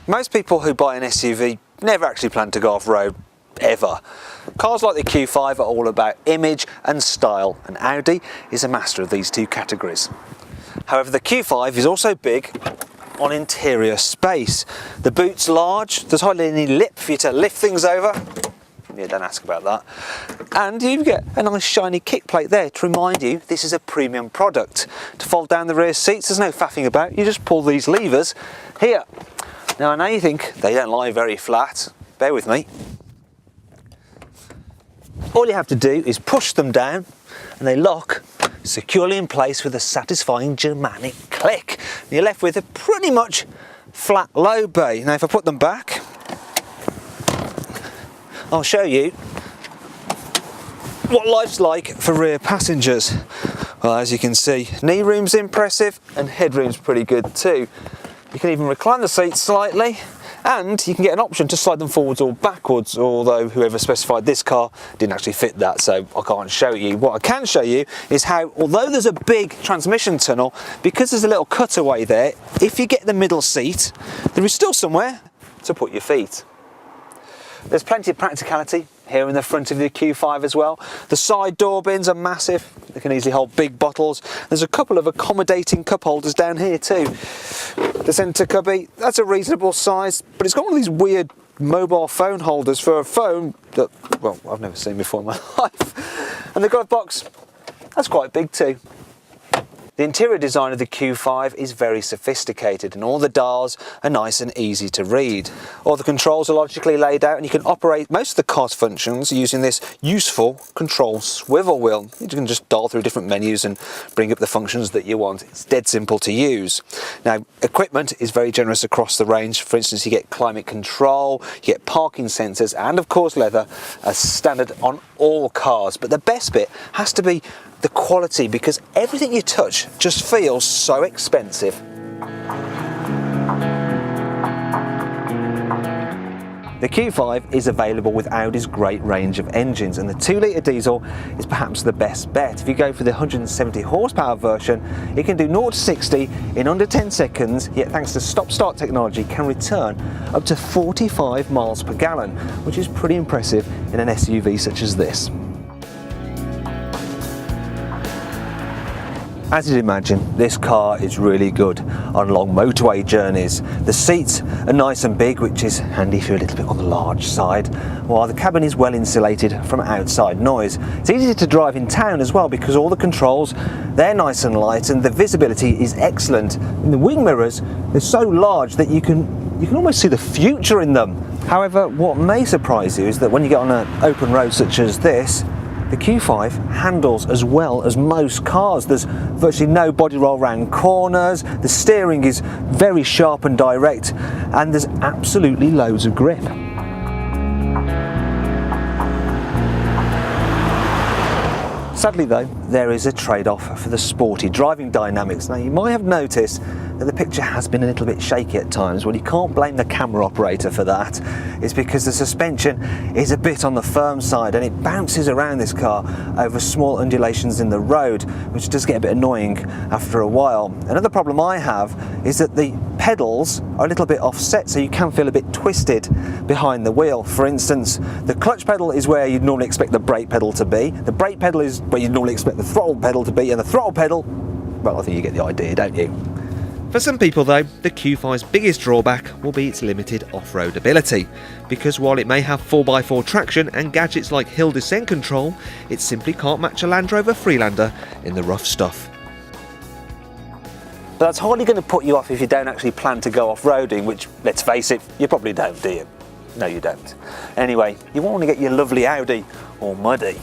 Most people who buy an SUV never actually plan to go off-road, ever. Cars like the Q5 are all about image and style, and Audi is a master of these two categories. However, the Q5 is also big on interior space. The boot's large, there's hardly any lip for you to lift things over. Yeah, don't ask about that. And you get a nice shiny kick plate there to remind you this is a premium product. To fold down the rear seats, there's no faffing about, you just pull these levers here. Now I know you think they don't lie very flat, bear with me. All you have to do is push them down and they lock securely in place with a satisfying Germanic click. You're left with a pretty much flat low bay. Now if I put them back, I'll show you what life's like for rear passengers. Well, as you can see, knee room's impressive and headroom's pretty good too. You can even recline the seats slightly, and you can get an option to slide them forwards or backwards, although whoever specified this car didn't actually fit that, so I can't show you. What I can show you is how, although there's a big transmission tunnel, because there's a little cutaway there, if you get the middle seat, there is still somewhere to put your feet. There's plenty of practicality here in the front of the Q5 as well. The side door bins are massive, they can easily hold big bottles. There's a couple of accommodating cup holders down here too. The centre cubby, that's a reasonable size, but it's got one of these weird mobile phone holders for a phone that, well, I've never seen before in my life. And the glove box, that's quite big too. The interior design of the Q5 is very sophisticated and all the dials are nice and easy to read. All the controls are logically laid out and you can operate most of the car's functions using this useful control swivel wheel. You can just dial through different menus and bring up the functions that you want. It's dead simple to use. Now, equipment is very generous across the range. For instance, you get climate control, you get parking sensors and of course leather as standard on all cars. But the best bit has to be the quality, because everything you touch just feels so expensive. The Q5 is available with Audi's great range of engines, and the 2-litre diesel is perhaps the best bet. If you go for the 170 horsepower version, it can do 0 to 60 in under 10 seconds, yet thanks to stop-start technology can return up to 45 miles per gallon, which is pretty impressive in an SUV such as this. As you'd imagine, this car is really good on long motorway journeys. The seats are nice and big, which is handy if you're a little bit on the large side, while the cabin is well insulated from outside noise. It's easy to drive in town as well because all the controls, they're nice and light and the visibility is excellent. And the wing mirrors, they're so large that you can almost see the future in them. However, what may surprise you is that when you get on an open road such as this, the Q5 handles as well as most cars. There's virtually no body roll round corners, the steering is very sharp and direct, and there's absolutely loads of grip. Sadly though, there is a trade-off for the sporty driving dynamics. Now you might have noticed that the picture has been a little bit shaky at times. Well, you can't blame the camera operator for that. It's because the suspension is a bit on the firm side and it bounces around this car over small undulations in the road, which does get a bit annoying after a while. Another problem I have is that the pedals are a little bit offset, so you can feel a bit twisted behind the wheel. For instance, the clutch pedal is where you'd normally expect the brake pedal to be. The brake pedal is where you'd normally expect the throttle pedal to be, and the throttle pedal, well, I think you get the idea, don't you? For some people though, the Q5's biggest drawback will be its limited off-road ability, because while it may have 4x4 traction and gadgets like hill descent control, it simply can't match a Land Rover Freelander in the rough stuff. But that's hardly going to put you off if you don't actually plan to go off-roading, which, let's face it, you probably don't, do you? No, you don't. Anyway, you won't want to get your lovely Audi all muddy.